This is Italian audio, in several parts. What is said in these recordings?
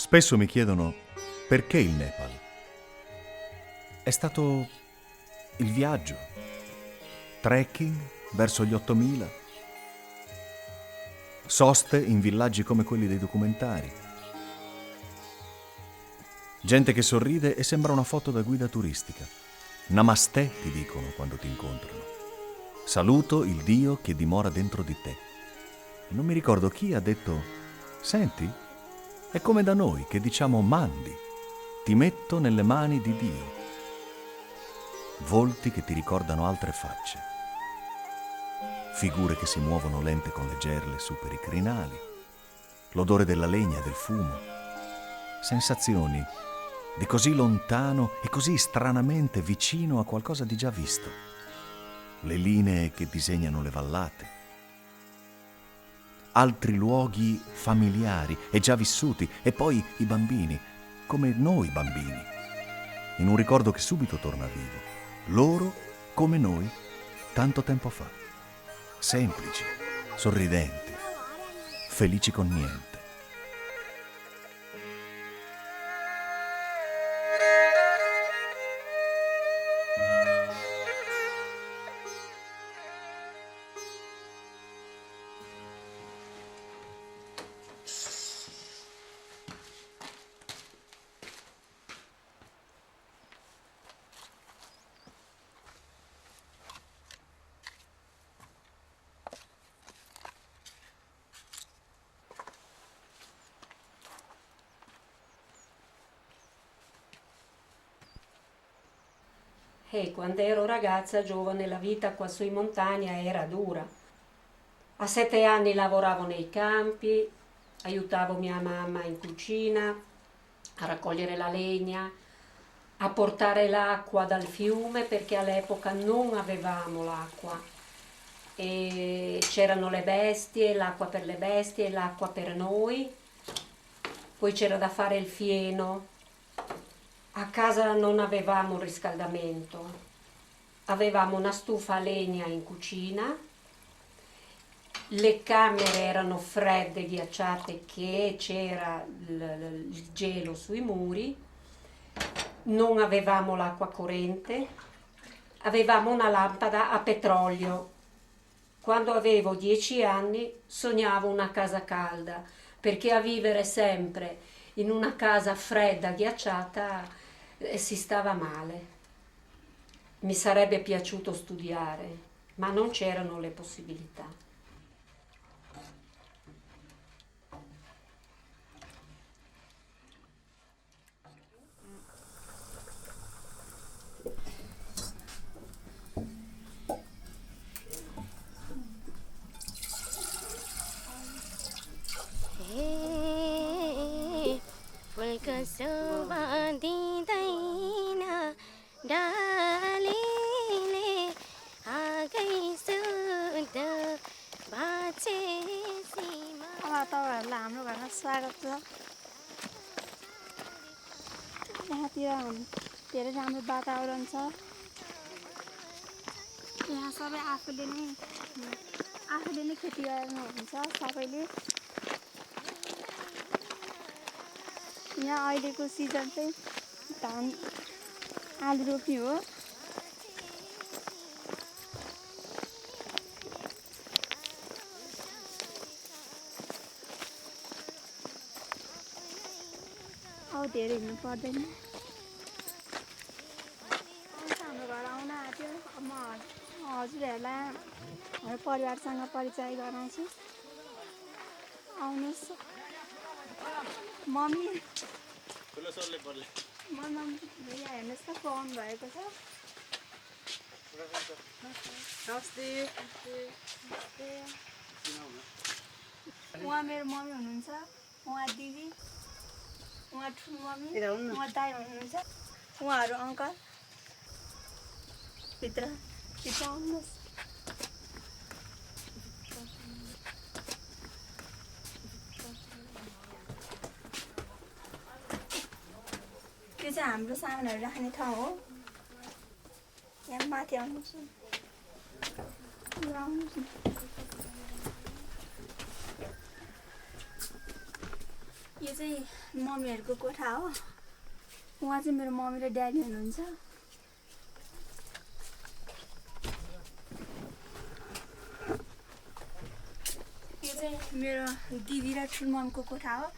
Spesso mi chiedono perché il Nepal. È stato il viaggio, trekking verso gli 8000, soste in villaggi come quelli dei documentari, gente che sorride e sembra una foto da guida turistica. Namaste ti dicono quando ti incontrano. Saluto il Dio che dimora dentro di te. E non mi ricordo chi ha detto: senti, è come da noi che diciamo mandi, ti metto nelle mani di Dio. Volti che ti ricordano altre facce, figure che si muovono lente con le gerle su per i crinali, l'odore della legna e del fumo, sensazioni di così lontano e così stranamente vicino a qualcosa di già visto, le linee che disegnano le vallate, altri luoghi familiari e già vissuti, e poi i bambini, come noi bambini, in un ricordo che subito torna vivo, loro come noi tanto tempo fa, semplici, sorridenti, felici con niente. E quando ero ragazza, giovane, la vita qua su in montagna era dura. A 7 anni lavoravo nei campi, aiutavo mia mamma in cucina, a raccogliere la legna, a portare l'acqua dal fiume perché all'epoca non avevamo l'acqua. E c'erano le bestie, l'acqua per le bestie e l'acqua per noi. Poi c'era da fare il fieno. A casa non avevamo riscaldamento. Avevamo una stufa a legna in cucina, le camere erano fredde, ghiacciate, che c'era il gelo sui muri, non avevamo l'acqua corrente, avevamo una lampada a petrolio. Quando avevo 10 anni sognavo una casa calda, perché a vivere sempre in una casa fredda, ghiacciata, si stava male. Mi sarebbe piaciuto studiare, ma non c'erano le possibilità. फुलको शोभा दिँदैन डालीले आगै सुध बाँचेसीमा। तपाईँहरूलाई हाम्रो घरमा स्वागत छ। यहाँतिर धेरै राम्रो वातावरण छ। यहाँ सबै आफूले नै खेती गर्नुहुन्छ सबैले। यहाँ अहिलेको सिजन चाहिँ धान आलु रोप्ने हो। अब धेरै हिँड्नु पर्दैन। हाम्रो घर आउन आँट्यो। अब म हजुरहरूलाई हाम्रो परिवारसँग परिचय गराउँछु। आउनुहोस्। मम्मी यहाँ हेर्नुहोस् त को आउनु भएको छ। उहाँ मेरो मम्मी हुनुहुन्छ, उहाँ दिदी, उहाँ ठुलो मम्मी, उहाँ दाइ हुनुहुन्छ, उहाँहरू अङ्कल। भित्र आउनुहोस्। त्यो चाहिँ हाम्रो सामानहरू राख्ने ठाउँ हो। यहाँ माथि आउनुहोस् न। आउनुहोस् न। यो चाहिँ मम्मीहरूको कोठा हो। उहाँ चाहिँ मेरो मम्मी र ड्याडी हुनुहुन्छ। यो चाहिँ मेरो दिदी र ठुलो मम्मीको कोठा हो।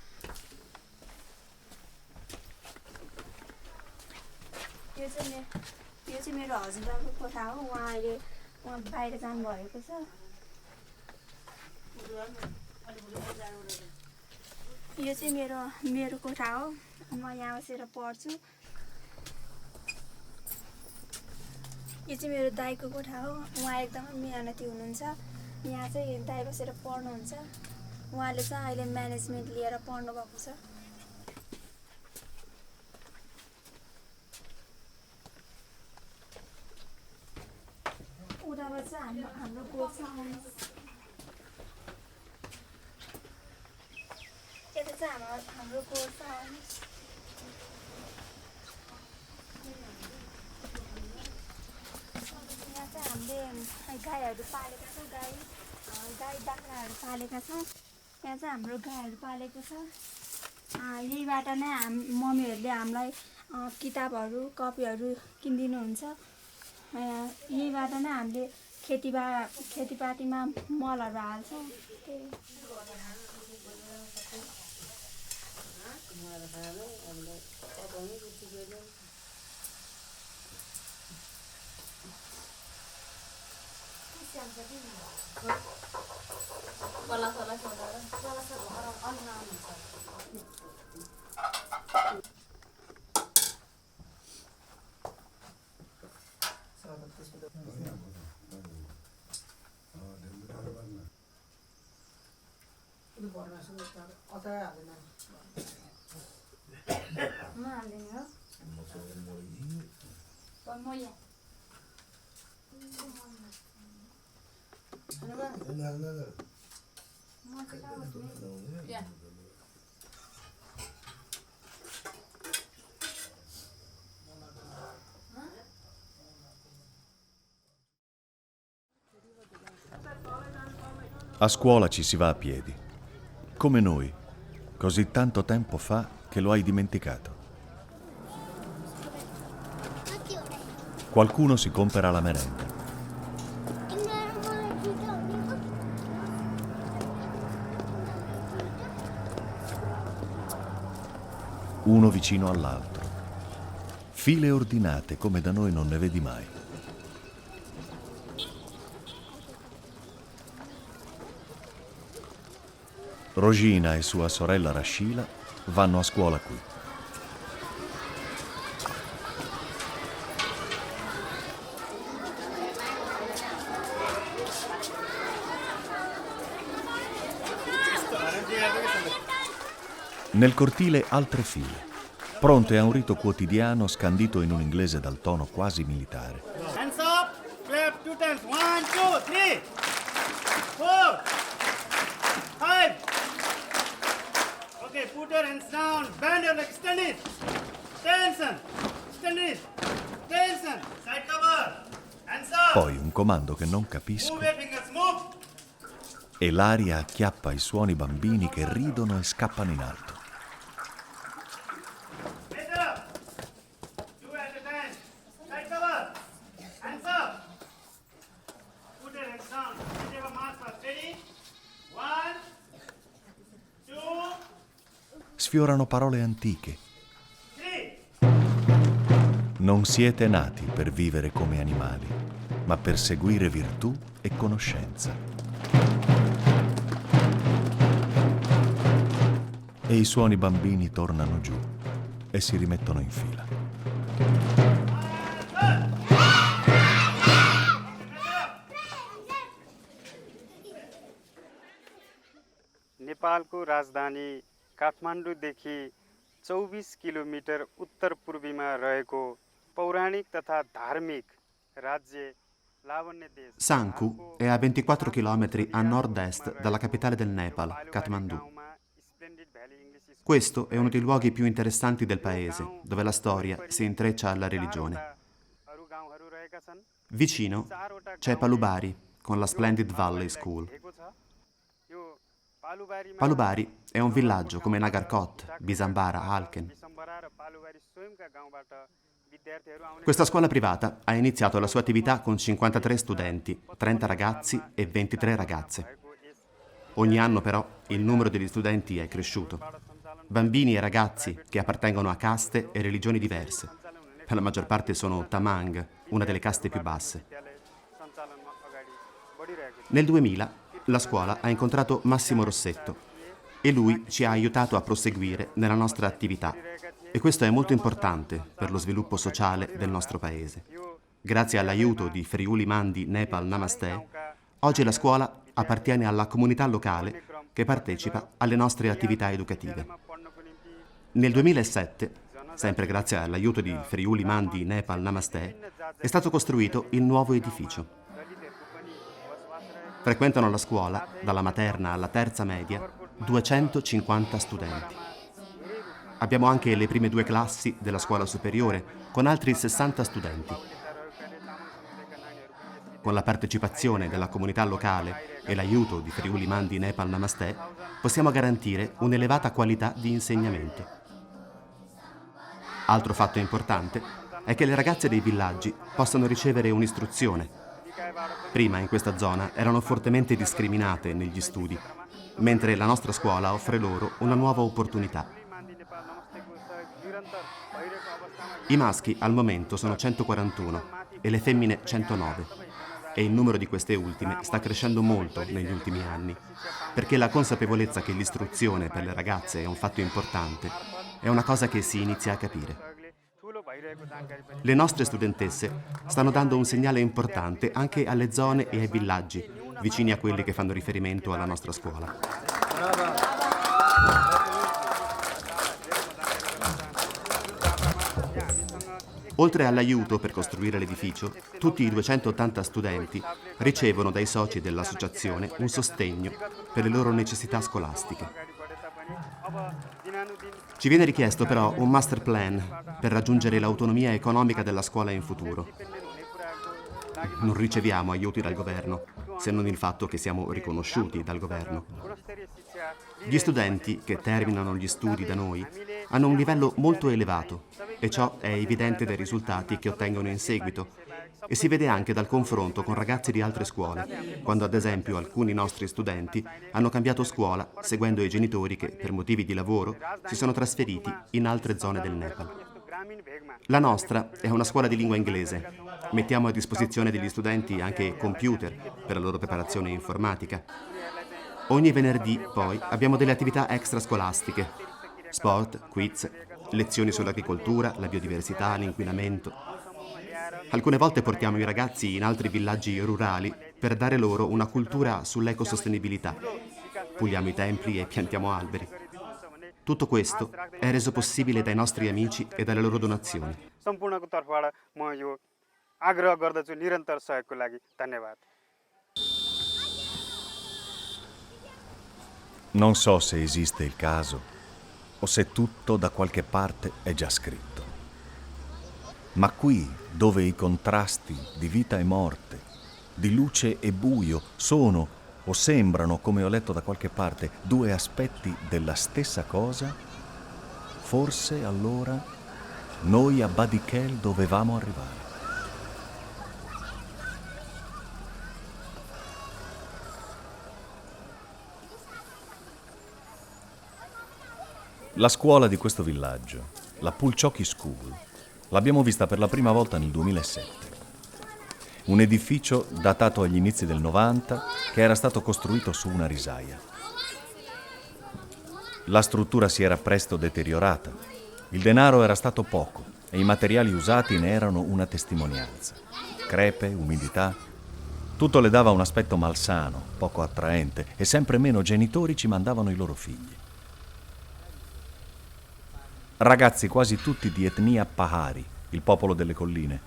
यो चाहिँ मेरो हस्बेन्डको कोठा हो। उहाँ बाहिर जानुभएको छ। यो चाहिँ मेरो कोठा हो। म यहाँ बसेर पढ्छु। यो चाहिँ मेरो दाइको कोठा हो। उहाँ एकदमै मेहनती हुनुहुन्छ। यहाँ चाहिँ दाइ बसेर पढ्नुहुन्छ। उहाँले चाहिँ अहिले म्यानेजमेन्ट लिएर पढ्नु भएको छ। उताबाट चाहिँ हाम्रो कोच छ। यता चाहिँ हाम्रो कोच छ। यहाँ चाहिँ हामीले गाईहरू पालेका छौँ। गाई बाख्राहरू पालेका छौँ। यहाँ चाहिँ हाम्रो गाईहरू पालेको छ। यहीबाट नै मम्मीहरूले हामीलाई किताबहरू कपीहरू किनिदिनुहुन्छ। यहीबाट नै हामीले खेतीपातीमा मलहरू हाल्छौँ। A scuola ci si va a piedi, come noi, così tanto tempo fa che lo hai dimenticato. Qualcuno si compera la merenda. Uno vicino all'altro. File ordinate come da noi non ne vedi mai. Rosina e sua sorella Rascila vanno a scuola qui. Nel cortile altre file, pronte a un rito quotidiano scandito in un inglese dal tono quasi militare. Hands up, clap 2 times. 1, 2, 3, 4, 5. Okay, put your hands down, bend your legs, stand it. Tension, stand it. Tension, side cover. Hands up. Poi un comando che non capisco Move your fingers, move. e l'aria acchiappa i suoni bambini che ridono e scappano in alto. Raise up. 2 at a time. Side cover. Hands up. Put your hands down. Put your mark first. Ready? 1, 2, Sfiorano parole antiche. 3. Non siete nati per vivere come animali, ma per seguire virtù e conoscenza. E i suoni bambini tornano giù e si rimettono in fila. नेपालको राजधानी काठमाडौँदेखि 24 किलोमिटर उत्तर पूर्वीमा रहेको पौराणिक तथा धार्मिक राज्य लावण्य देश Sanku è a 24 km a nord-est dalla capitale del Nepal, Kathmandu. Questo è uno dei luoghi più interessanti del paese, dove la storia si intreccia alla religione. Vicino c'è Palubari, con la Splendid Valley School. Palubari è un villaggio come Nagarkot, Bisambara, Alken. Questa scuola privata ha iniziato la sua attività con 53 studenti, 30 ragazzi e 23 ragazze. Ogni anno però il numero degli studenti è cresciuto. Bambini e ragazzi che appartengono a caste e religioni diverse. Per la maggior parte sono Tamang, una delle caste più basse. Nel 2000 la scuola ha incontrato Massimo Rossetto e lui ci ha aiutato a proseguire nella nostra attività. E questo è molto importante per lo sviluppo sociale del nostro paese. Grazie all'aiuto di Friuli Mandi Nepal Namaste, oggi la scuola appartiene alla comunità locale che partecipa alle nostre attività educative. Nel 2007, sempre grazie all'aiuto di Friuli Mandi Nepal Namaste, è stato costruito il nuovo edificio. Frequentano la scuola, dalla materna alla terza media, 250 studenti. Abbiamo anche le prime 2 classi della scuola superiore, con altri 60 studenti. Con la partecipazione della comunità locale e l'aiuto di Friuli Mandi Nepal Namaste, possiamo garantire un'elevata qualità di insegnamento. Altro fatto importante è che le ragazze dei villaggi possano ricevere un'istruzione. Prima in questa zona erano fortemente discriminate negli studi, mentre la nostra scuola offre loro una nuova opportunità. I maschi al momento sono 141 e le femmine 109 e il numero di queste ultime sta crescendo molto negli ultimi anni, perché la consapevolezza che l'istruzione per le ragazze è un fatto importante è una cosa che si inizia a capire. Le nostre studentesse stanno dando un segnale importante anche alle zone e ai villaggi vicini a quelli che fanno riferimento alla nostra scuola. Oltre all'aiuto per costruire l'edificio, tutti i 280 studenti ricevono dai soci dell'associazione un sostegno per le loro necessità scolastiche. Ci viene richiesto però un master plan per raggiungere l'autonomia economica della scuola in futuro. Non riceviamo aiuti dal governo, se non il fatto che siamo riconosciuti dal governo. Gli studenti che terminano gli studi da noi hanno un livello molto elevato e ciò è evidente dai risultati che ottengono in seguito e si vede anche dal confronto con ragazzi di altre scuole, quando ad esempio alcuni nostri studenti hanno cambiato scuola seguendo i genitori che, per motivi di lavoro, si sono trasferiti in altre zone del Nepal. La nostra è una scuola di lingua inglese. Mettiamo a disposizione degli studenti anche computer per la loro preparazione informatica. Ogni venerdì, poi, abbiamo delle attività extrascolastiche, sport, quiz, lezioni sull'agricoltura, la biodiversità, l'inquinamento. Alcune volte portiamo i ragazzi in altri villaggi rurali per dare loro una cultura sull'ecosostenibilità. Puliamo i templi e piantiamo alberi. Tutto questo è reso possibile dai nostri amici e dalle loro donazioni. सम्पूर्णको तर्फबाट म यो आग्रह गर्दछु निरन्तर सहयोगको लागि धन्यवाद। Non so se esiste il caso o se tutto da qualche parte è già scritto. Ma qui, dove i contrasti di vita e morte, di luce e buio, sono o sembrano, come ho letto da qualche parte, 2 aspetti della stessa cosa, forse allora noi a Badikel dovevamo arrivare. La scuola di questo villaggio, la Pulchoki School, l'abbiamo vista per la prima volta nel 2007. Un edificio datato agli inizi del 90 che era stato costruito su una risaia. La struttura si era presto deteriorata, il denaro era stato poco e i materiali usati ne erano una testimonianza. Crepe, umidità, tutto le dava un aspetto malsano, poco attraente e sempre meno genitori ci mandavano i loro figli. Ragazzi quasi tutti di etnia Pahari, il popolo delle colline,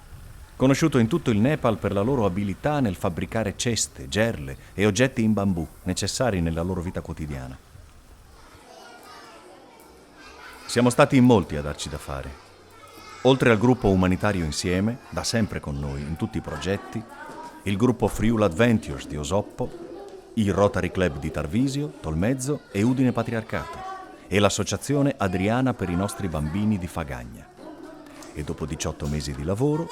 conosciuto in tutto il Nepal per la loro abilità nel fabbricare ceste, gerle e oggetti in bambù necessari nella loro vita quotidiana. Siamo stati in molti a darci da fare. Oltre al gruppo umanitario Insieme, da sempre con noi in tutti i progetti, il gruppo Friul Adventures di Osoppo, il Rotary Club di Tarvisio, Tolmezzo e Udine Patriarcato e l'Associazione Adriana per i nostri bambini di Fagagna. E dopo 18 mesi di lavoro,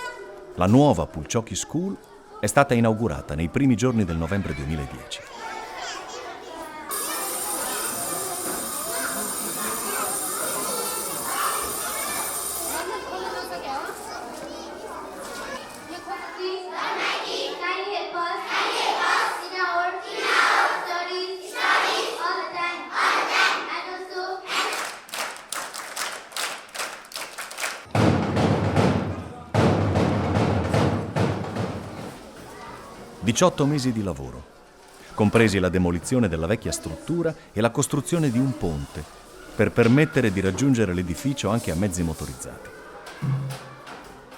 la nuova Pulciocchi School è stata inaugurata nei primi giorni del novembre 2010. «18 mesi di lavoro, compresi la demolizione della vecchia struttura e la costruzione di un ponte per permettere di raggiungere l'edificio anche a mezzi motorizzati.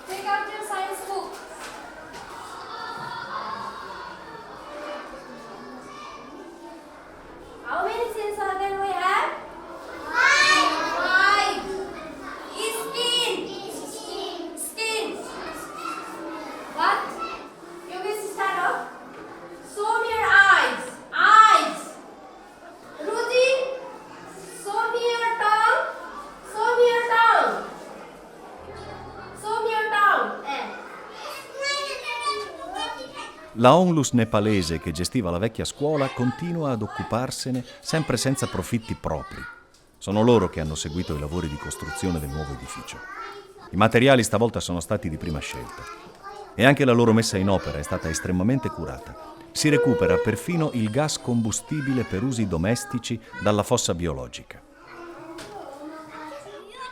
Take out your science book. How many sense organ we have? Five. Skin. What? You will start off. Show me your eyes. Rudy, show me your tongue. Show me your tongue. Show me your tongue. La onlus nepalese che gestiva la vecchia scuola continua ad occuparsene sempre senza profitti propri. Sono loro che hanno seguito i lavori di costruzione del nuovo edificio. I materiali stavolta sono stati di prima scelta e anche la loro messa in opera è stata estremamente curata. Si recupera perfino il gas combustibile per usi domestici dalla fossa biologica.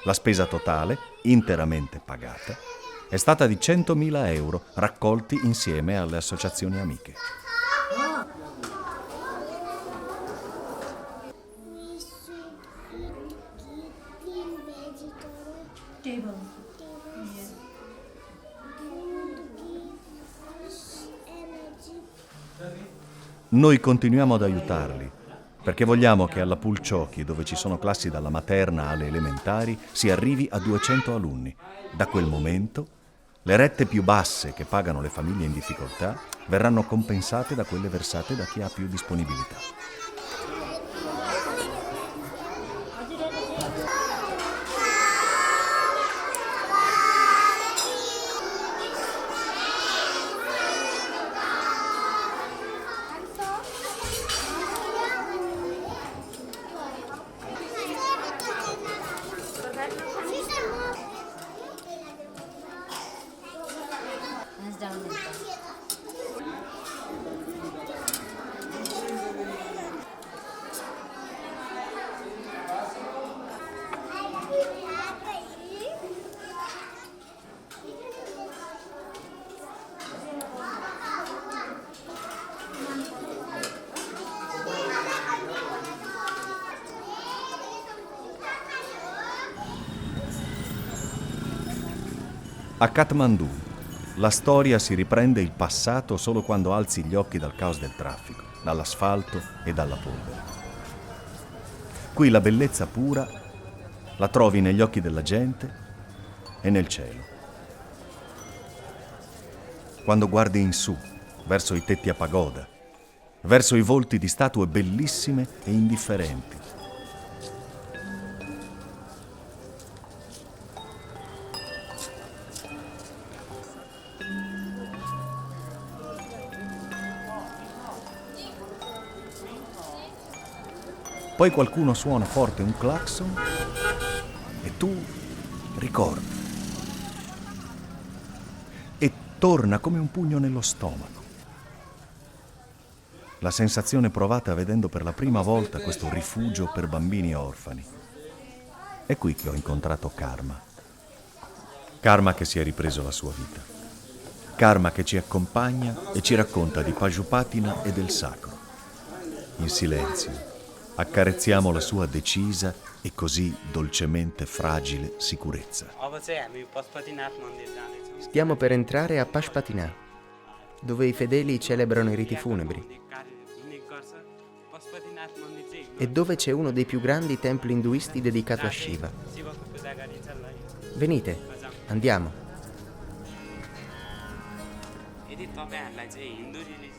La spesa totale, interamente pagata, è stata di 100.000 euro raccolti insieme alle associazioni amiche. Noi continuiamo ad aiutarli perché vogliamo che alla Pulciocchi, dove ci sono classi dalla materna alle elementari, si arrivi a 200 alunni. Da quel momento le rette più basse che pagano le famiglie in difficoltà verranno compensate da quelle versate da chi ha più disponibilità. A Kathmandu, la storia si riprende il passato solo quando alzi gli occhi dal caos del traffico, dall'asfalto e dalla polvere. Qui la bellezza pura la trovi negli occhi della gente e nel cielo. Quando guardi in su, verso i tetti a pagoda, verso i volti di statue bellissime e indifferenti, poi qualcuno suona forte un clacson e tu ricordi. E torna come un pugno nello stomaco. La sensazione provata vedendo per la prima volta questo rifugio per bambini orfani. È qui che ho incontrato Karma. Karma che si è ripreso la sua vita. Karma che ci accompagna e ci racconta di Pasupatina e del sacro. In silenzio accarezziamo la sua decisa e così dolcemente fragile sicurezza. Stiamo per entrare a Pashpatina, dove i fedeli celebrano i riti funebri e dove c'è uno dei più grandi templi induisti dedicato a Shiva. Venite, andiamo.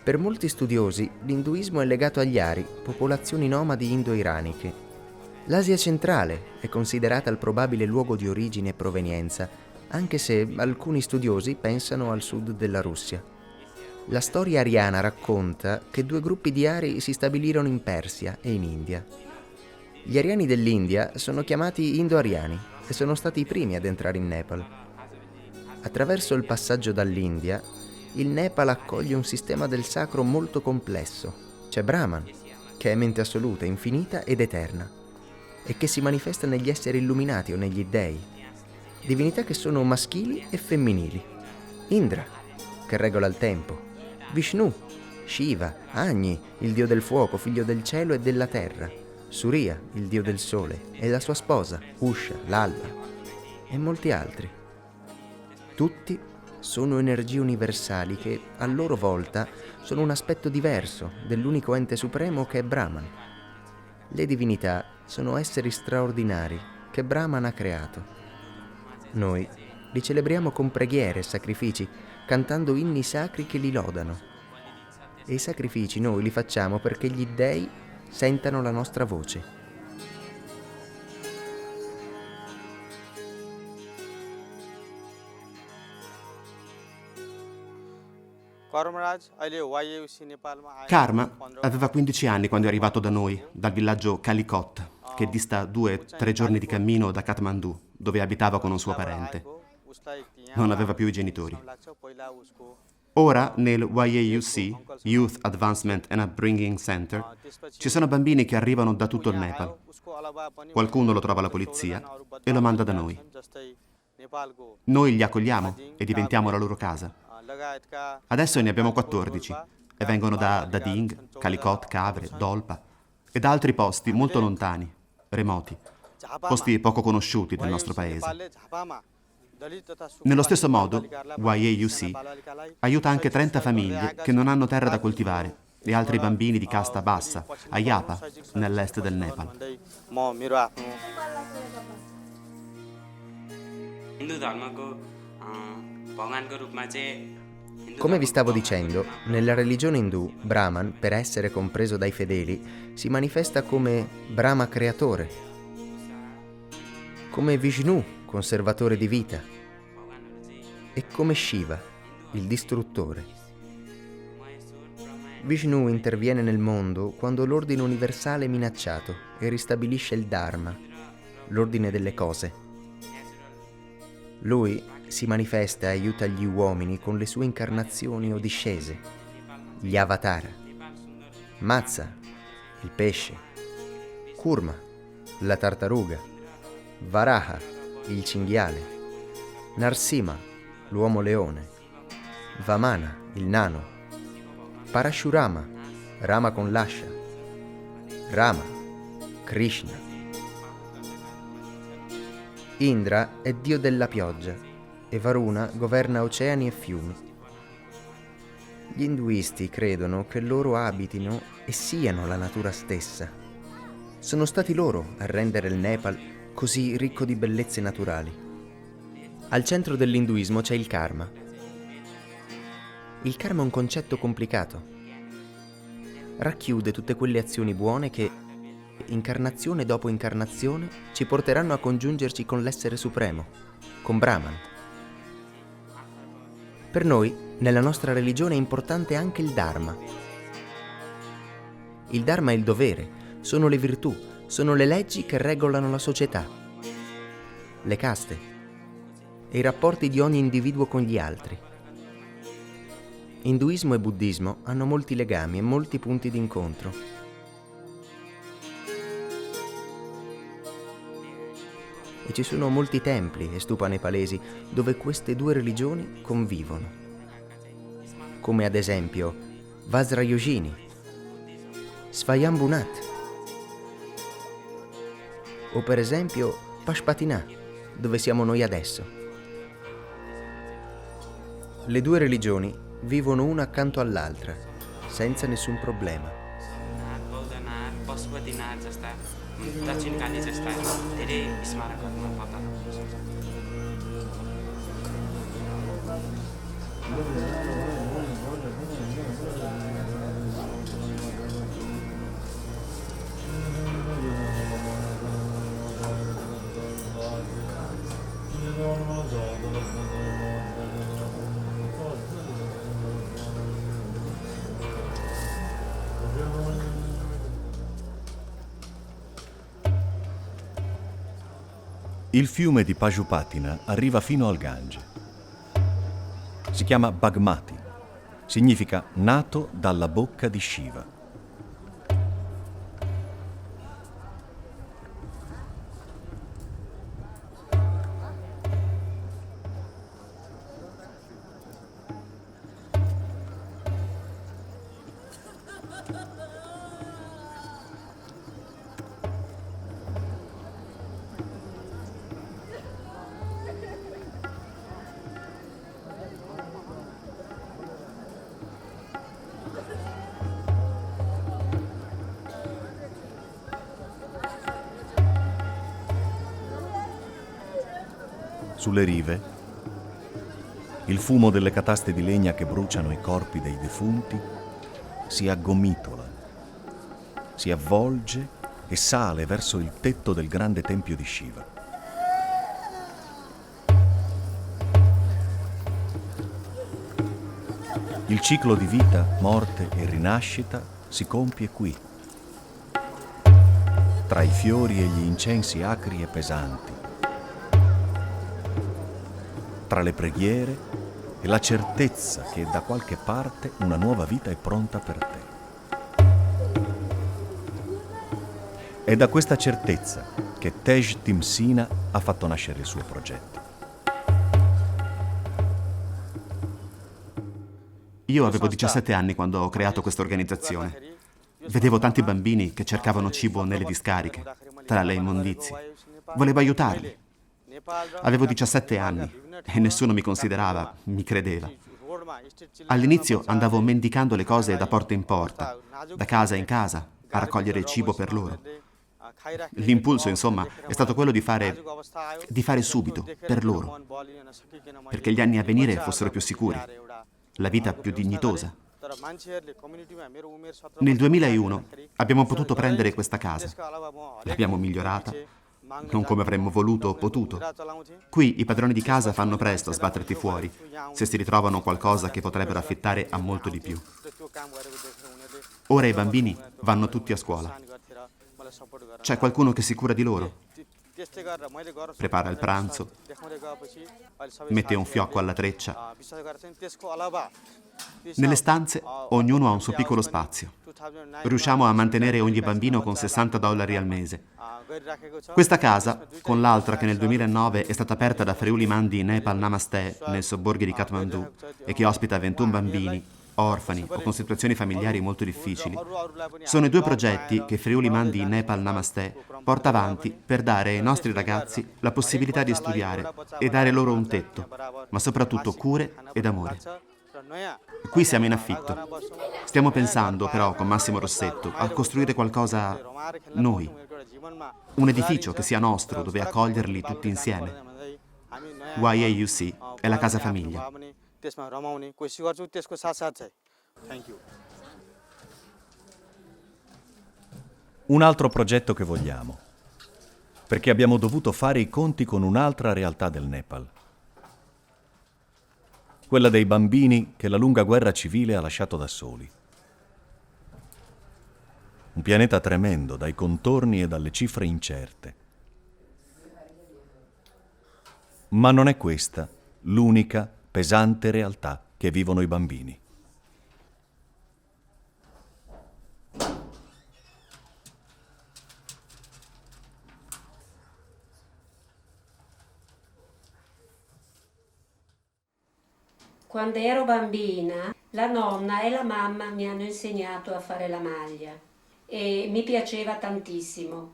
Per molti studiosi, l'induismo è legato agli Ari, popolazioni nomadi indo-iraniche. L'Asia centrale è considerata il probabile luogo di origine e provenienza, anche se alcuni studiosi pensano al sud della Russia. La storia ariana racconta che due gruppi di Ari si stabilirono in Persia e in India. Gli ariani dell'India sono chiamati indo-ariani e sono stati i primi ad entrare in Nepal. Attraverso il passaggio dall'India, il Nepal accoglie un sistema del sacro molto complesso. C'è Brahman, che è mente assoluta, infinita ed eterna, e che si manifesta negli esseri illuminati o negli dei, divinità che sono maschili e femminili. Indra, che regola il tempo. Vishnu, Shiva, Agni, il dio del fuoco, figlio del cielo e della terra. Surya, il dio del sole, e la sua sposa, Usha, l'alba, e molti altri. Tutti sono energie universali che, a loro volta, sono un aspetto diverso dell'unico ente supremo che è Brahman. Le divinità sono esseri straordinari che Brahman ha creato. Noi li celebriamo con preghiere e sacrifici, cantando inni sacri che li lodano. E i sacrifici noi li facciamo perché gli dei sentano la nostra voce. Karma aveva 15 anni quando è arrivato da noi, dal villaggio Kalikot, che dista 2-3 giorni di cammino da Kathmandu, dove abitava con un suo parente. Non aveva più i genitori. Ora nel YAUC, Youth Advancement and Upbringing Center, ci sono bambini che arrivano da tutto il Nepal. Qualcuno lo trova alla polizia e lo manda da noi. Noi li accogliamo e diventiamo la loro casa. Adesso ne abbiamo 14 e vengono da Dading, Kalikot, Kavre, Dolpa e da altri posti molto lontani, remoti, posti poco conosciuti del nostro paese. Nello stesso modo, YAUC aiuta anche 30 famiglie che non hanno terra da coltivare e altri bambini di casta bassa a Yapa, nell'est del Nepal. Come vi stavo dicendo, nella religione indù, Brahman, per essere compreso dai fedeli, si manifesta come Brahma creatore, come Vishnu, conservatore di vita, e come Shiva, il distruttore. Vishnu interviene nel mondo quando l'ordine universale è minacciato e ristabilisce il Dharma, l'ordine delle cose. Lui si manifesta e aiuta gli uomini con le sue incarnazioni o discese, gli avatara. Mazza, il pesce. Kurma, la tartaruga. Varaha, il cinghiale. Narsima, l'uomo leone. Vamana, il nano. Parashurama, Rama con l'ascia. Rama, Krishna. Indra è dio della pioggia e Varuna governa oceani e fiumi. Gli induisti credono che loro abitino e siano la natura stessa. Sono stati loro a rendere il Nepal così ricco di bellezze naturali. Al centro dell'induismo c'è il karma. Il karma è un concetto complicato. Racchiude tutte quelle azioni buone che, incarnazione dopo incarnazione, ci porteranno a congiungerci con l'essere supremo, con Brahman. Per noi, nella nostra religione, è importante anche il Dharma. Il Dharma è il dovere, sono le virtù, sono le leggi che regolano la società, le caste e i rapporti di ogni individuo con gli altri. Induismo e buddismo hanno molti legami e molti punti d'incontro. E ci sono molti templi e stupa nepalesi dove queste due religioni convivono. Come ad esempio Vajrayogini, Svayambhunath o per esempio Pashpatina, dove siamo noi adesso. Le due religioni vivono una accanto all'altra, senza nessun problema. Dakshinkali जस्ता धेरै स्मारकहरूमा पत्ता लाग्छ। Il fiume di Pasupatina arriva fino al Gange. Si chiama Bagmati, significa nato dalla bocca di Shiva. Sulle rive, il fumo delle cataste di legna che bruciano i corpi dei defunti si aggomitola, si avvolge e sale verso il tetto del grande tempio di Shiva. Il ciclo di vita, morte e rinascita si compie qui, tra i fiori e gli incensi acri e pesanti, tra le preghiere e la certezza che da qualche parte una nuova vita è pronta per te. È da questa certezza che Tej Timsina ha fatto nascere il suo progetto. Io avevo 17 anni quando ho creato questa organizzazione. Vedevo tanti bambini che cercavano cibo nelle discariche, tra le immondizie. Volevo aiutarli. Avevo 17 anni e nessuno mi considerava, mi credeva. All'inizio andavo mendicando le cose da porta in porta, da casa in casa, a raccogliere cibo per loro. L'impulso, insomma, è stato quello di fare subito, per loro, perché gli anni a venire fossero più sicuri, la vita più dignitosa. Nel 2001 abbiamo potuto prendere questa casa. L'abbiamo migliorata, non come avremmo voluto o potuto. Qui i padroni di casa fanno presto a sbatterti fuori, se si ritrovano qualcosa che potrebbero affittare a molto di più. Ora i bambini vanno tutti a scuola. C'è qualcuno che si cura di loro. Prepara il pranzo, mette un fiocco alla treccia. Nelle stanze ognuno ha un suo piccolo spazio. Riusciamo a mantenere ogni bambino con $60 al mese. Questa casa, con l'altra che nel 2009 è stata aperta da Friuli Mandi Nepal Namaste nei sobborghi di Kathmandu e che ospita 21 bambini, orfani o con situazioni familiari molto difficili, sono i due progetti che Friuli Mandi Nepal Namaste porta avanti per dare ai nostri ragazzi la possibilità di studiare e dare loro un tetto, ma soprattutto cure ed amore. Qui siamo in affitto. Stiamo pensando però con Massimo Rossetto a costruire qualcosa noi, un edificio che sia nostro dove accoglierli tutti insieme. YAUC è la casa famiglia. Un altro progetto che vogliamo, perché abbiamo dovuto fare i conti con un'altra realtà del Nepal. Quella dei bambini che la lunga guerra civile ha lasciato da soli. Un pianeta tremendo dai contorni e dalle cifre incerte. Ma non è questa l'unica pesante realtà che vivono i bambini. Quando ero bambina, la nonna e la mamma mi hanno insegnato a fare la maglia e mi piaceva tantissimo.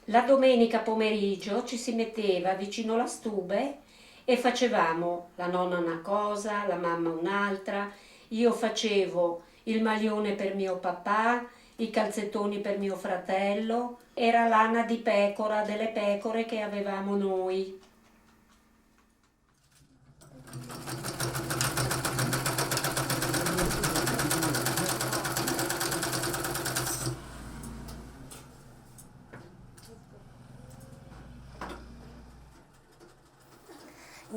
La domenica pomeriggio ci si metteva vicino alla stube e facevamo la nonna una cosa, la mamma un'altra. Io facevo il maglione per mio papà, i calzettoni per mio fratello. Era lana di pecora, delle pecore che avevamo noi.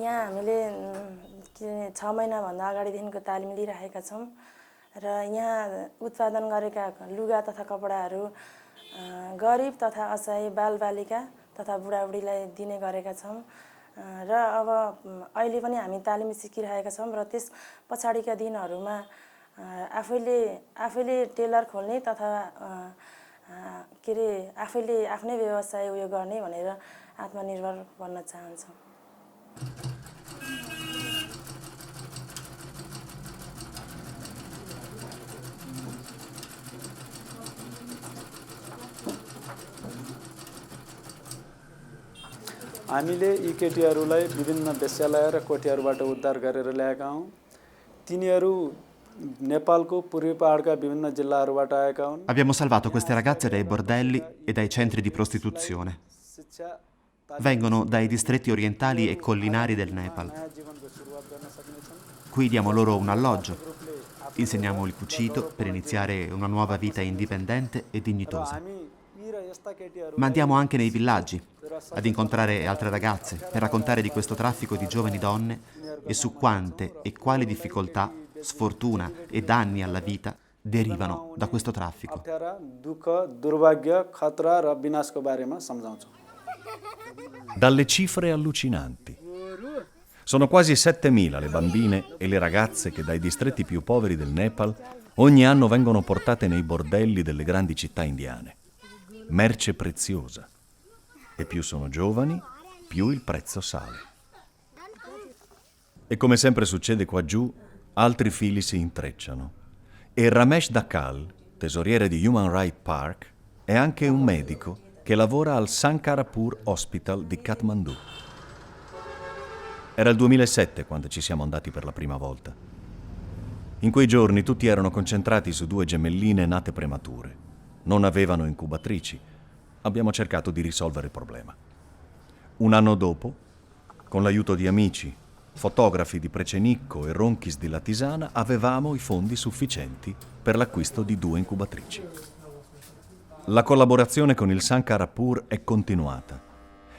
यहाँ हामीले 6 महिनाभन्दा अगाडिदेखिको तालिम लिइरहेका छौँ र यहाँ उत्पादन गरेका लुगा तथा कपडाहरू गरिब तथा असहाय बालबालिका तथा बुढाबुढीलाई दिने गरेका छौँ र अब अहिले पनि हामी तालिम सिकिरहेका छौँ र त्यस पछाडिका दिनहरूमा आफैले टेलर खोल्ने तथा के अरे आफैले आफ्नै व्यवसाय उयो गर्ने भनेर आत्मनिर्भर बन्न चाहन्छौँ। हामीले यी केटीहरूलाई विभिन्न वेश्यालय र कोठीहरूबाट उद्धार गरेर ल्याएका हौँ। तिनीहरू नेपालको पूर्वी पहाडका विभिन्न जिल्लाहरूबाट आएका हुन्। Abbiamo salvato queste ragazze dai bordelli e dai centri di prostituzione. Vengono dai distretti orientali e collinari del Nepal. Qui diamo loro un alloggio, insegniamo il cucito per iniziare una nuova vita indipendente e dignitosa. Ma andiamo anche nei villaggi ad incontrare altre ragazze per raccontare di questo traffico di giovani donne e su quante e quali difficoltà, sfortuna e danni alla vita derivano da questo traffico. Dalle cifre allucinanti. Sono quasi 7.000 le bambine e le ragazze che dai distretti più poveri del Nepal ogni anno vengono portate nei bordelli delle grandi città indiane. Merce preziosa. E più sono giovani, più il prezzo sale. E come sempre succede qua giù, altri fili si intrecciano. E Ramesh Dakal, tesoriere di Human Rights Park, è anche un medico che lavora al Sankarapur Hospital di Kathmandu. Era il 2007 quando ci siamo andati per la prima volta. In quei giorni tutti erano concentrati su 2 gemelline nate premature. Non avevano incubatrici. Abbiamo cercato di risolvere il problema. Un anno dopo, con l'aiuto di amici, fotografi di Precenicco e Ronchis di Latisana, avevamo i fondi sufficienti per l'acquisto di 2 incubatrici. La collaborazione con il Sankarapur è continuata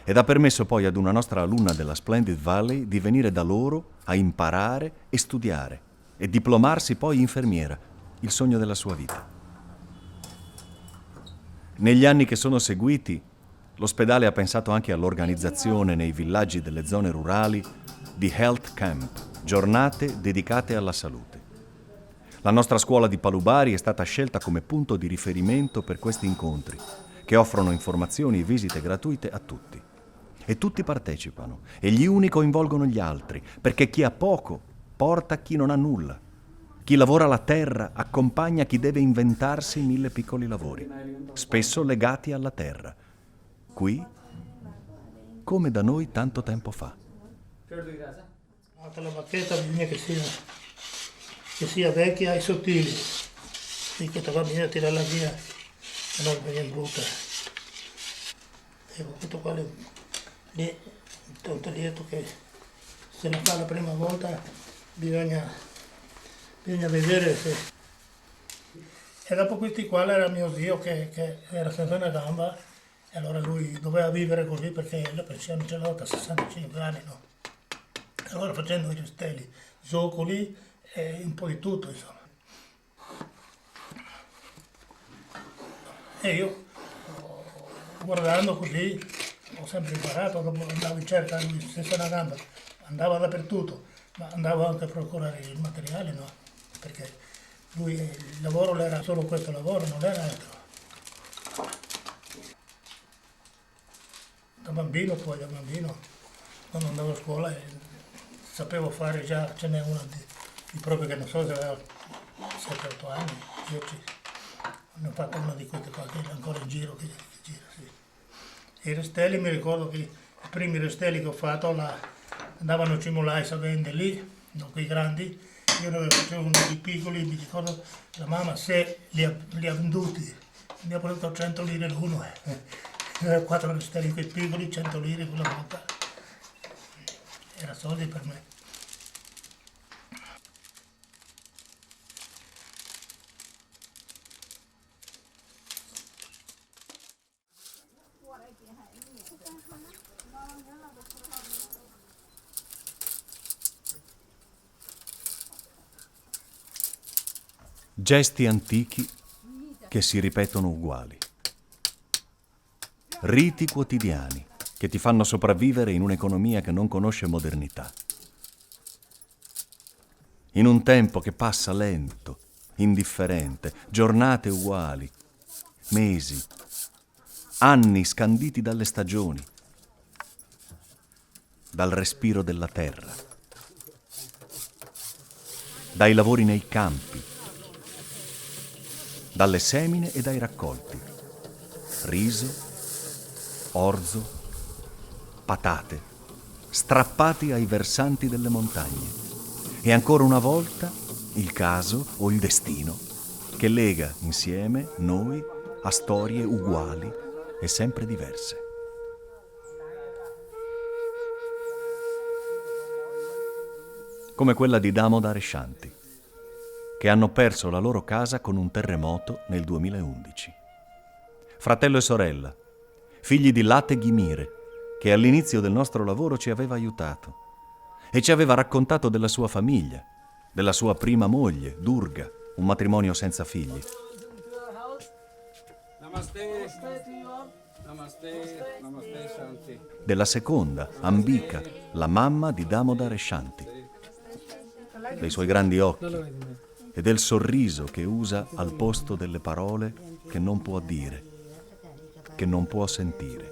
ed ha permesso poi ad una nostra alunna della Splendid Valley di venire da loro a imparare e studiare e diplomarsi poi infermiera, il sogno della sua vita. Negli anni che sono seguiti, l'ospedale ha pensato anche all'organizzazione nei villaggi delle zone rurali di health camp, giornate dedicate alla salute. La nostra scuola di Palubari è stata scelta come punto di riferimento per questi incontri, che offrono informazioni e visite gratuite a tutti. E tutti partecipano, e gli uni coinvolgono gli altri, perché chi ha poco porta chi non ha nulla. Chi lavora la terra accompagna chi deve inventarsi 1000 piccoli lavori, spesso legati alla terra. Qui, come da noi tanto tempo fa. La bacchetta bisogna che sia vecchia e sottile, finché bisogna tirarla via e non viene brutta. Ecco, questo qua lì, tutto lieto che se la fa la prima volta bisogna vedere se... E dopo questi qua era mio zio che era senza una gamba e allora lui doveva vivere così perché la pensione ce l'ha da 65 anni, no? Allora facendo i restelli, zoccoli e un po' di tutto, insomma. E io, guardando così, ho sempre imparato, dopo andavo in cerca, lui senza una gamba, andava dappertutto, ma andavo anche a procurare il materiale, no? Perché lui, il lavoro era solo questo lavoro, non era altro. Da bambino, quando andavo a scuola, sapevo fare già, ce n'è una di proprio che non so se aveva 7-8 anni, 10. Ne ho fatto una di queste qua che è ancora in giro, che gira, sì. E i restelli, mi ricordo che i primi restelli che ho fatto andavano a Cimolais a vendere lì, no, quei grandi. Io ne facevo uno di piccoli, mi ricordo la mamma se li ha venduti, mi ha portato 100 lire l'uno. 4 restelli quei piccoli, 100 lire quella volta. Era soldi per me. Gesti antichi che si ripetono uguali. Riti quotidiani che ti fanno sopravvivere in un'economia che non conosce modernità. In un tempo che passa lento, indifferente, giornate uguali, mesi, anni scanditi dalle stagioni, dal respiro della terra, dai lavori nei campi, dalle semine e dai raccolti, riso, orzo, patate, strappati ai versanti delle montagne. E ancora una volta il caso o il destino che lega insieme noi a storie uguali e sempre diverse. Come quella di Damodar e Shanti, che hanno perso la loro casa con un terremoto nel 2011. Fratello e sorella, figli di Lat e Ghimire, che all'inizio del nostro lavoro ci aveva aiutato e ci aveva raccontato della sua famiglia, della sua prima moglie, Durga, un matrimonio senza figli. Della seconda, Ambika, la mamma di Damodar e Shanti. Dei suoi grandi occhi e del sorriso che usa al posto delle parole che non può dire, che non può sentire.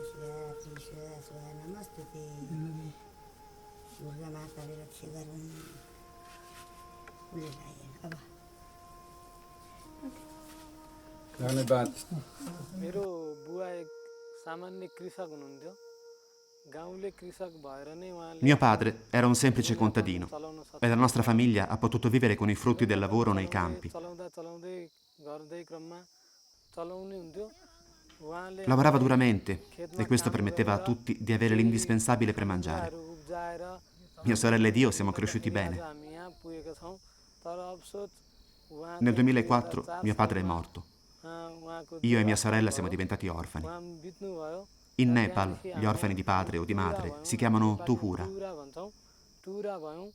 मेरो बुवा एक सामान्य कृषक हुनुहुन्थ्यो गाउँले कृषक भएर नै उहाँले Mio padre era un semplice contadino e la nostra famiglia ha potuto vivere con i frutti del lavoro nei campi. चलाउँदै गर्दै क्रममा चलाउने हुन्थ्यो उहाँले Lavorava duramente e questo permetteva a tutti di avere l'indispensabile per mangiare. Mia sorella ed io siamo cresciuti bene. हामी यहाँ पुगेका छौँ तर अफसोस उहाँ Nel 2004 mio padre è morto. उहाँको Io e mia sorella siamo diventati orfani. उहाँ बित्नुभयो In Nepal, gli orfani di padre o di madre si chiamano Tuhura. टुरा भन्छौँ टुरा भयौँ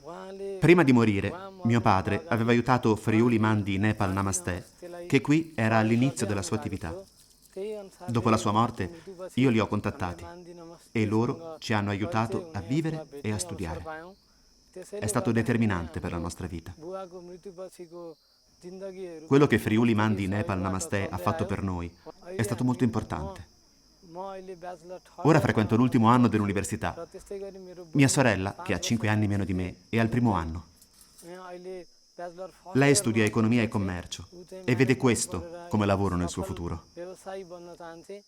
उहाँले Prima di morire, mio padre aveva aiutato Friuli Mandi Nepal Namaste, che qui era all'inizio della sua attività. Dopo la sua morte, io li ho contattati e loro ci hanno aiutato a vivere e a studiare. È stato determinante per la nostra vita. बुवाको मृत्युपछिको जिन्दगीहरू Quello che Friuli Mandi Nepal Namaste ha fatto per noi è stato molto importante. म अहिले bachelor Ora frequento l'ultimo anno dell'università. र त्यस्तै गरी मेरो Mia sorella, che ha 5 anni meno di me, è al primo anno. अहिले bachelor Lei studia economia e commercio e vede questo come lavoro nel suo futuro. व्यवसायी बन्न चाहन्छे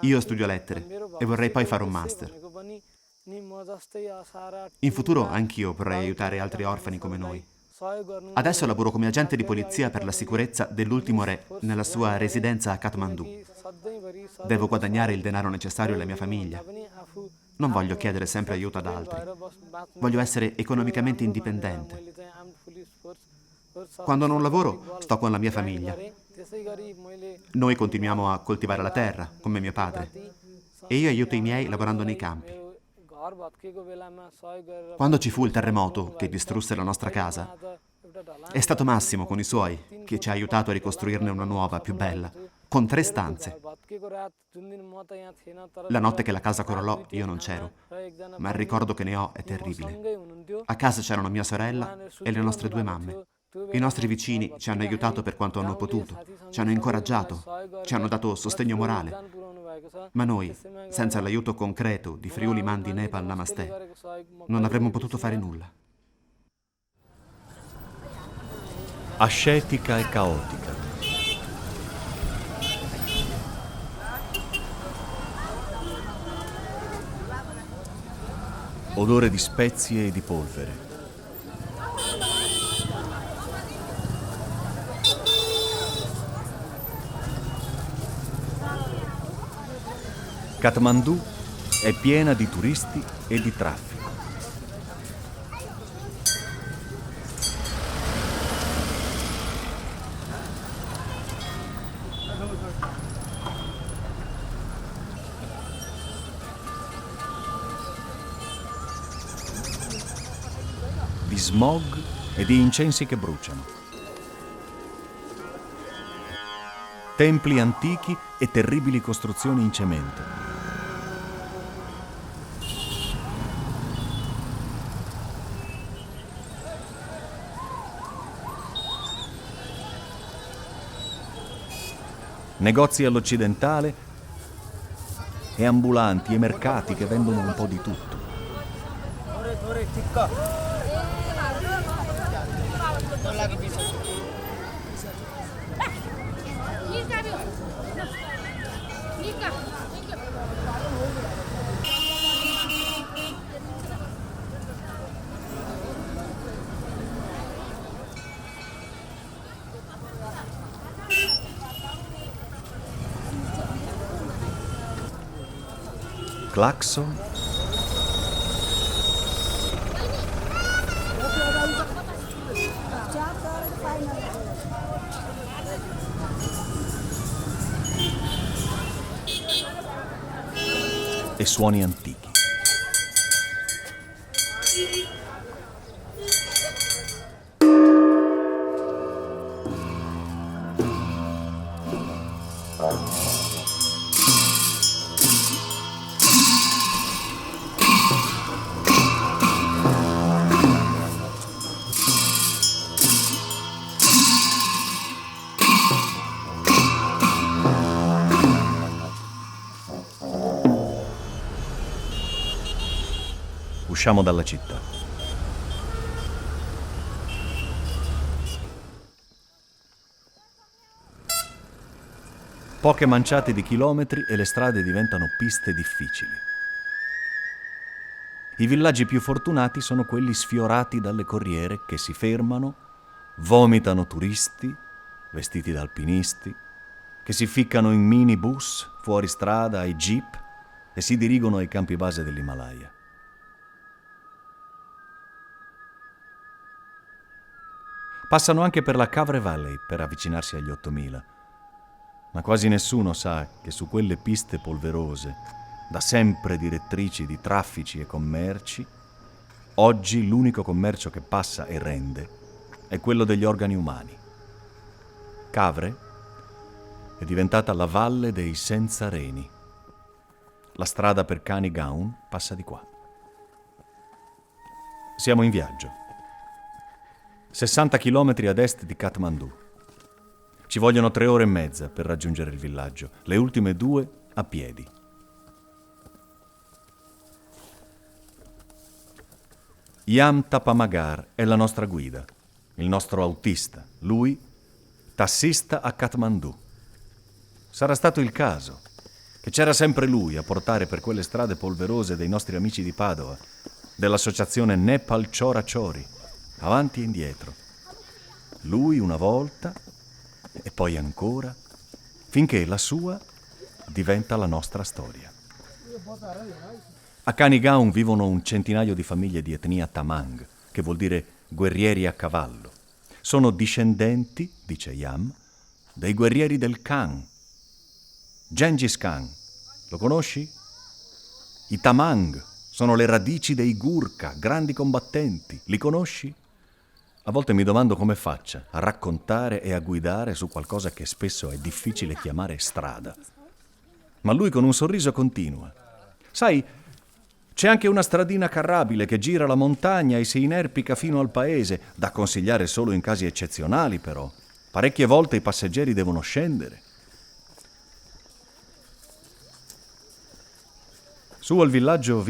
Io studio lettere e vorrei poi fare un master. भनेको पनि नि म जस्तै असारा In futuro anch'io vorrei aiutare altri orfani come noi. सहयोग गर्नु Adesso lavoro come agente di polizia per la sicurezza dell'ultimo re nella sua residenza a Kathmandu. सधैँभरि Devo guadagnare il denaro necessario alla mia famiglia. पनि आफू Non voglio chiedere sempre aiuto ad altri. Voglio essere economicamente indipendente. मैले चाहिँ arm police force Quando non lavoro, sto con la mia famiglia. त्यसै गरी मैले Noi continuiamo a coltivare la terra, come mio padre. E io aiuto i miei lavorando nei campi. घर भत्केको बेलामा सहयोग गरेर Quando ci fu il terremoto che distrusse la nostra casa, è stato Massimo con i suoi che ci ha aiutato a ricostruirne una nuova, più bella, con 3 stanze. भत्केको रात जुन दिन म त यहाँ थिएन तर La notte che la casa crollò io non c'ero, ma il ricordo che ne ho è terribile. सँगै हुनुहुन्थ्यो A casa c'erano mia sorella e le nostre 2 mamme. I nostri vicini ci hanno aiutato per quanto hanno potuto, ci hanno incoraggiato, ci hanno dato sostegno morale. पुर्याउनु भएको छ Ma noi, senza l'aiuto concreto di Friuli Mandi Nepal Namaste, non avremmo potuto fare nulla. Ascetica e caotica. Odore di spezie e di polvere. Kathmandu è piena di turisti e di traffico. Di smog e di incensi che bruciano. templi antichi e terribili costruzioni in cemento. Negozi all'occidentale e ambulanti e mercati che vendono un po' di tutto. Clacson e suoni antichi. Usciamo dalla città. Poche manciate di chilometri e le strade diventano piste difficili. I villaggi più fortunati sono quelli sfiorati dalle corriere che si fermano, vomitano turisti, vestiti da alpinisti, che si ficcano in minibus, fuori strada, ai jeep e si dirigono ai campi base dell'Himalaya. Passano anche per la Kavre Valley per avvicinarsi agli 8000, ma quasi nessuno sa che su quelle piste polverose, da sempre direttrici di traffici e commerci, oggi l'unico commercio che passa e rende è quello degli organi umani. Kavre è diventata la valle dei senza reni. La strada per Khani Gaon passa di qua. Siamo in viaggio. 60 chilometri ad est di Kathmandu. Ci vogliono 3 ore e mezza per raggiungere il villaggio, le ultime 2 a piedi. Yam Tapamagar è la nostra guida, il nostro autista, lui tassista a Kathmandu. Sarà stato il caso che c'era sempre lui a portare per quelle strade polverose dei nostri amici di Padova, dell'associazione Nepal Chora Chori, avanti e indietro. Lui una volta e poi ancora, finché la sua diventa la nostra storia. A Khani Gaon vivono un centinaio di famiglie di etnia Tamang, che vuol dire guerrieri a cavallo. Sono discendenti, dice Yam, dei guerrieri del Khan. Gengis Khan, lo conosci? I Tamang sono le radici dei Gurkha, grandi combattenti. Li conosci? A volte mi domando come faccia a raccontare e a guidare su qualcosa che spesso è difficile chiamare strada. Ma lui con un sorriso continua. Sai, c'è anche una stradina carrabile che gira la montagna e si inerpica fino al paese, da consigliare solo in casi eccezionali però. Parecchie volte i passeggeri devono scendere. Su al villaggio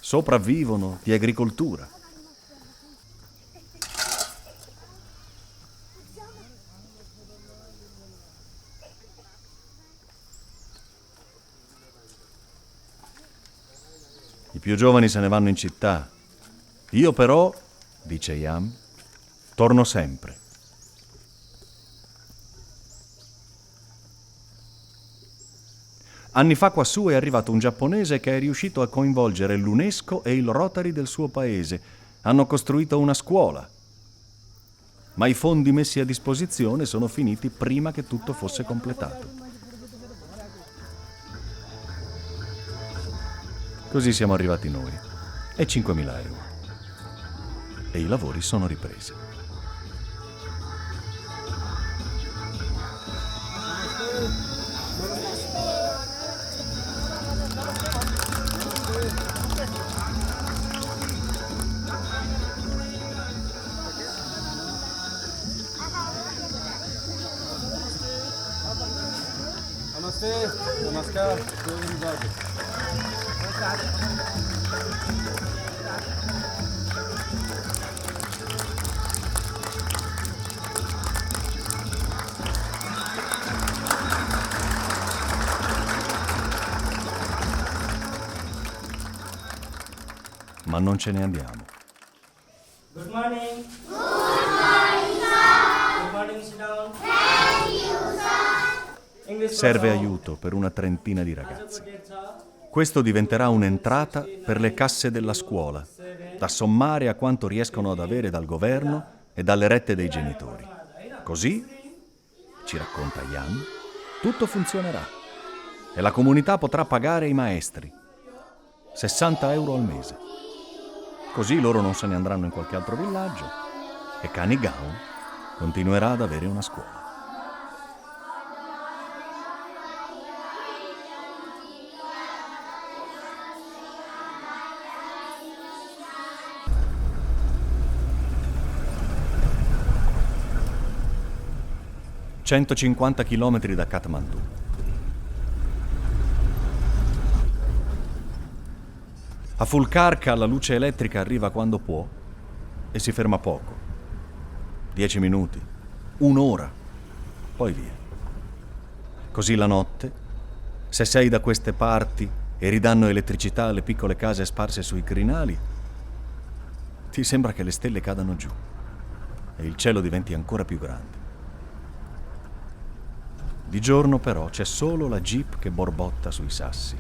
sopravvivono di agricoltura. I più giovani se ne vanno in città. Io però, dice Yam, torno sempre. Anni fa quassù è arrivato un giapponese che è riuscito a coinvolgere l'UNESCO e il Rotary del suo paese. Hanno costruito una scuola. Ma i fondi messi a disposizione sono finiti prima che tutto fosse completato. Così siamo arrivati noi. E 5.000 euro. E i lavori sono ripresi. नमस्ते नमस्कार Ma non ce ne andiamo. Good morning. Good morning, sir. Good morning, sit down. Thank you, sir. English Serve aiuto per una trentina di ragazzi. Questo diventerà un'entrata per le casse della scuola, da sommare a quanto riescono ad avere dal governo e dalle rette dei genitori. Così, ci racconta Jan, tutto funzionerà e la comunità potrà pagare i maestri. 60 euro al mese. Così loro non se ne andranno in qualche altro villaggio e Canigaon continuerà ad avere una scuola. ...150 chilometri da Kathmandu. A Fulkarka la luce elettrica arriva quando può e si ferma poco. 10 minuti, un'ora, poi via. Così la notte, se sei da queste parti e ridanno elettricità alle piccole case sparse sui crinali, ti sembra che le stelle cadano giù e il cielo diventi ancora più grande. Di giorno però c'è solo la jeep che borbotta sui sassi.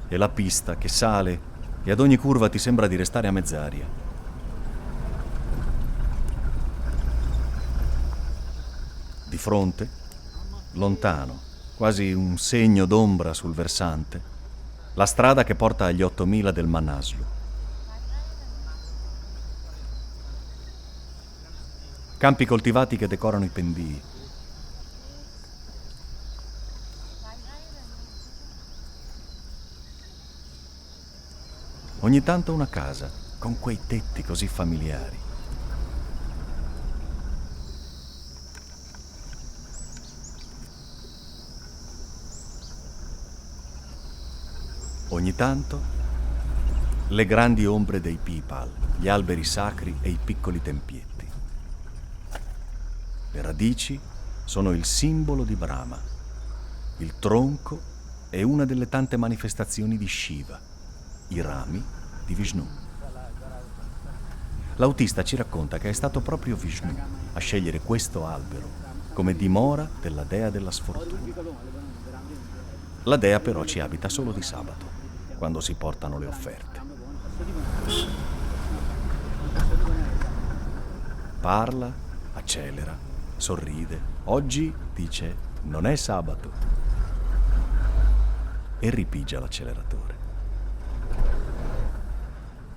E la pista che sale e ad ogni curva ti sembra di restare a mezz'aria. Di fronte, lontano, quasi un segno d'ombra sul versante, la strada che porta agli 8000 del Manaslu. Campi coltivati che decorano i pendii. Ogni tanto una casa, con quei tetti così familiari. Ogni tanto le grandi ombre dei pipal, gli alberi sacri e i piccoli tempietti. Le radici sono il simbolo di Brahma. Il tronco è una delle tante manifestazioni di Shiva. I rami di Vishnu. L'autista ci racconta che è stato proprio Vishnu a scegliere questo albero come dimora della dea della sfortuna. La dea però ci abita solo di sabato, quando si portano le offerte. Parla, accelera, sorride. Oggi, dice, non è sabato. E ripigia l'acceleratore.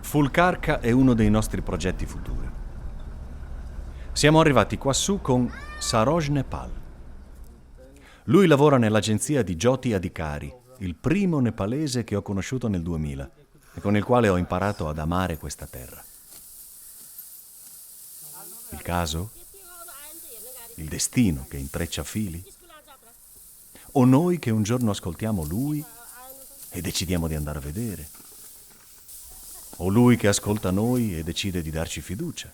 Fulkarka è uno dei nostri progetti futuri. Siamo arrivati quassù con Saroj Nepal. Lui lavora nell'agenzia di Jyoti Adhikari, il primo nepalese che ho conosciuto nel 2000 e con il quale ho imparato ad amare questa terra. Il caso? Il destino che intreccia fili? O noi che un giorno ascoltiamo lui e decidiamo di andare a vedere? O lui che ascolta noi e decide di darci fiducia?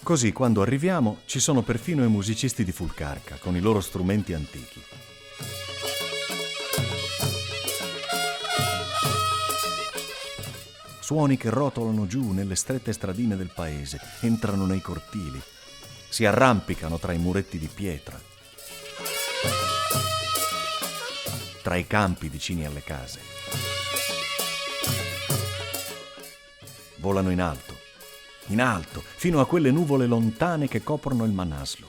Così, quando arriviamo, ci sono perfino i musicisti di Fulkarka, con i loro strumenti antichi. Suoni che rotolano giù nelle strette stradine del paese, entrano nei cortili, si arrampicano tra i muretti di pietra, tra i campi vicini alle case. Volano in alto, fino a quelle nuvole lontane che coprono il Manaslu.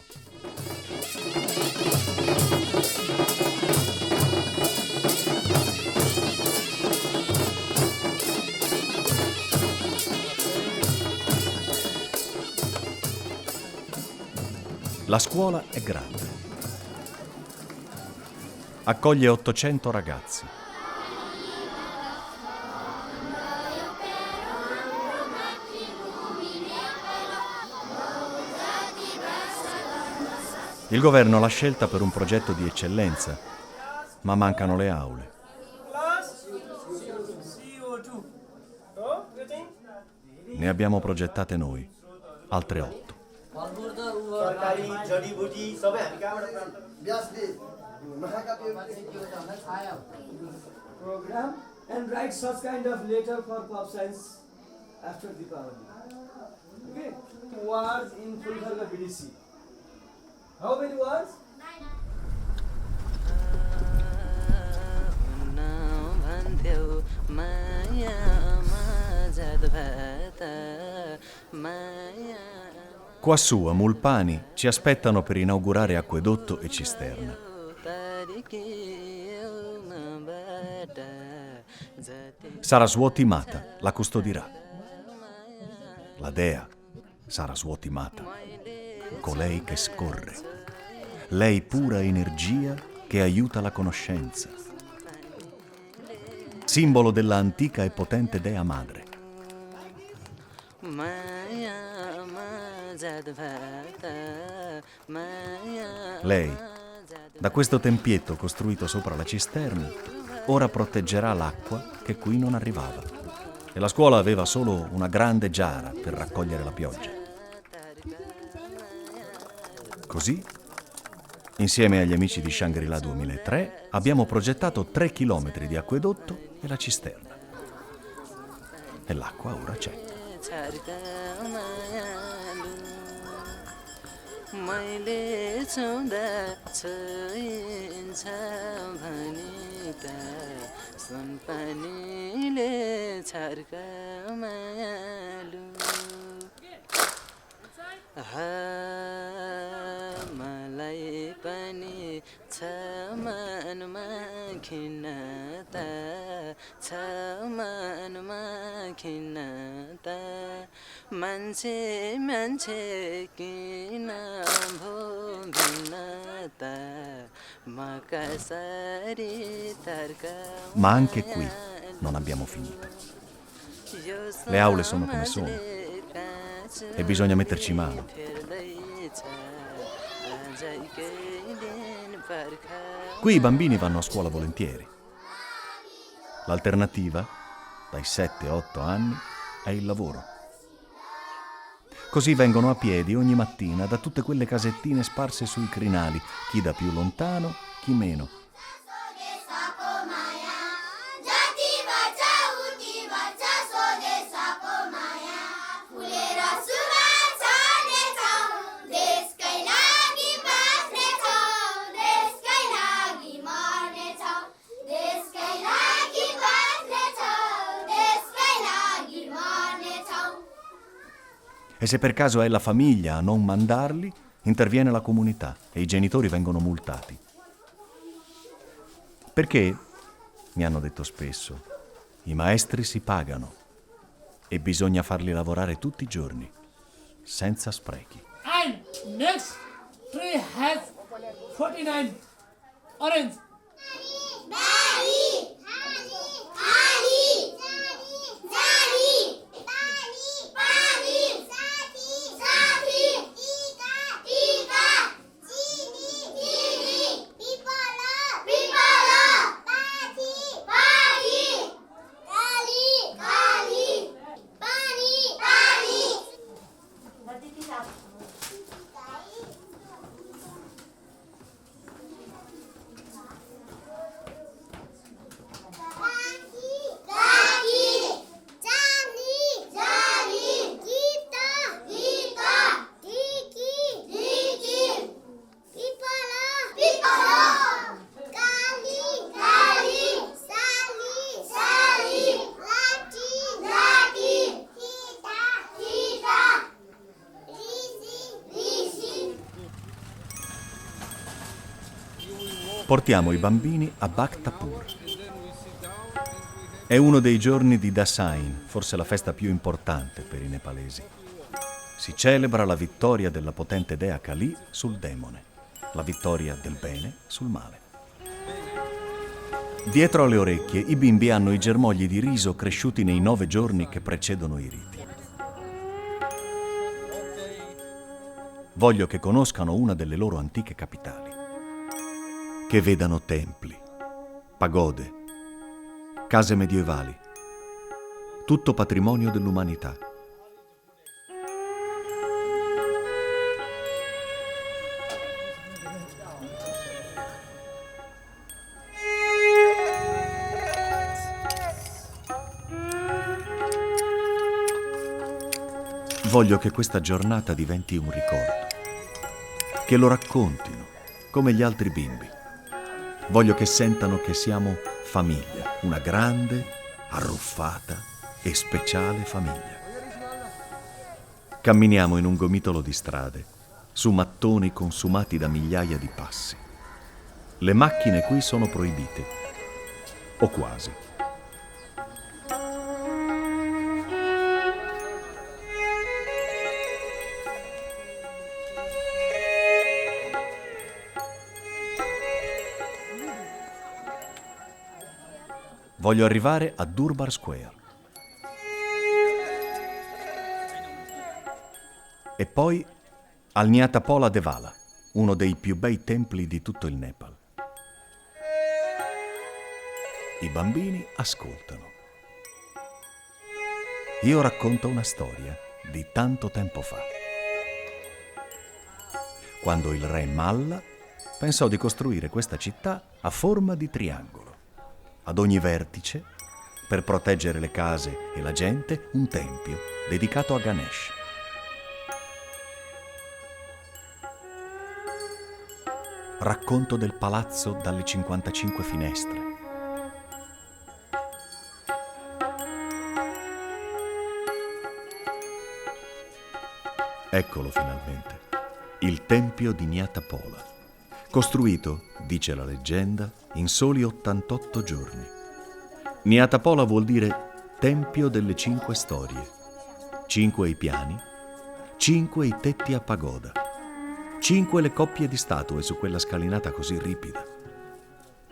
La scuola è grande. accoglie 800 ragazzi. Il governo l'ha scelta per un progetto di eccellenza, ma mancano le aule. Ne abbiamo progettate noi, altre 8. Program and write such kind of letter for pop science after Deepavali. Okay? Words in Fulkharga BDC. How many words? Quassù a Mulpani ci aspettano per inaugurare acquedotto e cisterna. Saraswati Mata la custodirà. La dea Saraswati Mata, colei che scorre, lei pura energia che aiuta la conoscenza, simbolo della antica e potente dea madre. Lei, da questo tempietto costruito sopra la cisterna, ora proteggerà l'acqua che qui non arrivava. E la scuola aveva solo una grande giara per raccogliere la pioggia. Così, insieme agli amici di Shangri-La 2003, abbiamo progettato 3 chilometri di acquedotto e la cisterna. E l'acqua ora c'è. मलाई पनि छ मनमा खिन्नता छ मनमा खिन्नता मान्छे मान्छे किन भो भिन्नता म कसरी तर्का Ma anche qui non abbiamo finito. Le aule sono come sono e bisogna metterci mano. Qui i bambini vanno a scuola volentieri. L'alternativa, dai 7-8 anni, è il lavoro. Così vengono a piedi ogni mattina da tutte quelle casettine sparse sui crinali, chi da più lontano, chi meno. E se per caso è la famiglia a non mandarli, interviene la comunità e i genitori vengono multati. Perché, mi hanno detto spesso, i maestri si pagano e bisogna farli lavorare tutti i giorni, senza sprechi. And next tree has 49 orange. Portiamo i bambini a Bhaktapur. È uno dei giorni di Dasain, forse la festa più importante per i nepalesi. Si celebra la vittoria della potente dea Kali sul demone, la vittoria del bene sul male. Dietro alle orecchie i bimbi hanno i germogli di riso cresciuti nei 9 giorni che precedono i riti. Voglio che conoscano una delle loro antiche capitali, che vedano templi, pagode, case medievali, tutto patrimonio dell'umanità. Voglio che questa giornata diventi un ricordo, che lo raccontino come gli altri bimbi. Voglio che sentano che siamo famiglia, una grande, arruffata e speciale famiglia. Camminiamo in un gomitolo di strade, su mattoni consumati da migliaia di passi. Le macchine qui sono proibite, o quasi. Voglio arrivare a Durbar Square. E poi al Nyatapola Devala, uno dei più bei templi di tutto il Nepal. I bambini ascoltano. Io racconto una storia di tanto tempo fa. Quando il re Malla pensò di costruire questa città a forma di triangolo. Ad ogni vertice, per proteggere le case e la gente, un tempio dedicato a Ganesh. Racconto del palazzo dalle 55 finestre. Eccolo finalmente, il tempio di Nyatapola, costruito, dice la leggenda, in soli 88 giorni. Nyatapola vuol dire tempio delle 5 storie, 5 i piani, 5 i tetti a pagoda, 5 le coppie di statue su quella scalinata così ripida,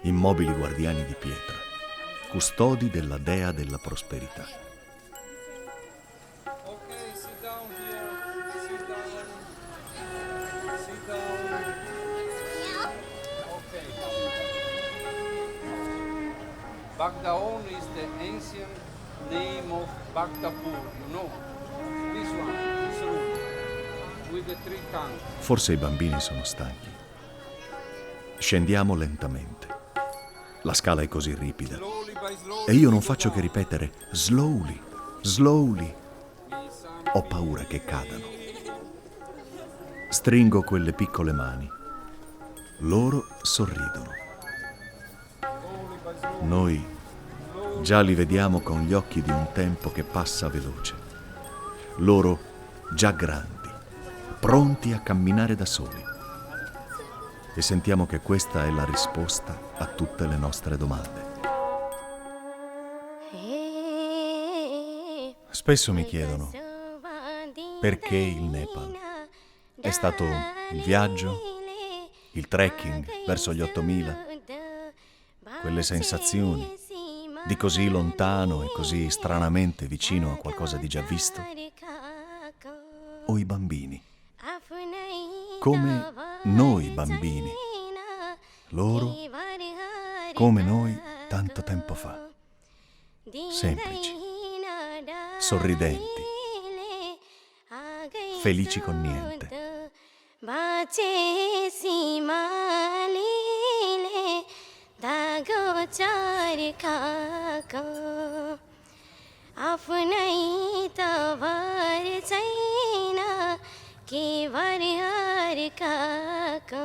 immobili guardiani di pietra, custodi della dea della prosperità. Bagdaon is the ancient name of Bhaktapur, you know. This one, this room, with the 3 tongues. Forse i bambini sono stanchi. Scendiamo lentamente. La scala è così ripida. E io non faccio che ripetere slowly, slowly. Ho paura che cadano. Stringo quelle piccole mani. Loro sorridono. Noi già li vediamo con gli occhi di un tempo che passa veloce. Loro già grandi, pronti a camminare da soli. E sentiamo che questa è la risposta a tutte le nostre domande. Spesso mi chiedono perché il Nepal. È stato il viaggio, il trekking verso gli 8000, quelle sensazioni di così lontano e così stranamente vicino a qualcosa di già visto? O i bambini? Come noi bambini, loro come noi tanto tempo fa, semplici, sorridenti, felici con niente. आफ्नै त भर छैन के भर काको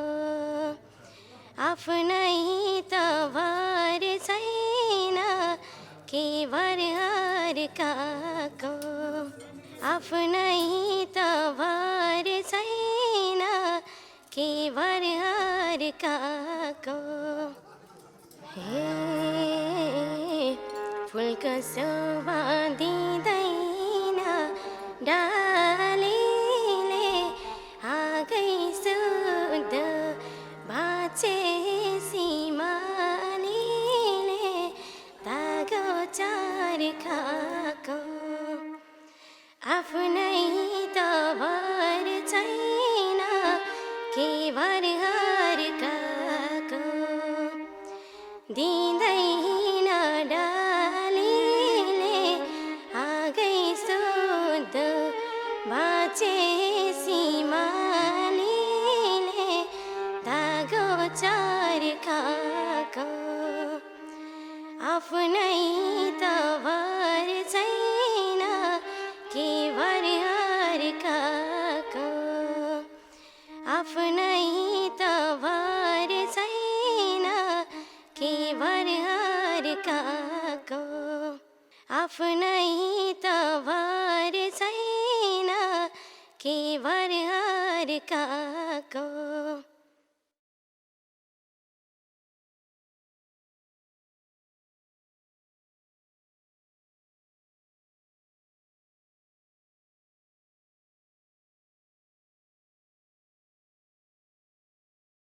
आफ्नै त भर छैन के भर काको आफ्नै त भर छैन के भर काको हे फुलको शोभा दिँदैन डालीले आगै सुध भाँचे सिमालीले बाँचे सिमालीले धागो चर्काको आफ्नै त भर छैन के भर अर्काको आफ्नै त भर छैन के भर अर्काको आफ्नै त भर छैन के भर अर्काको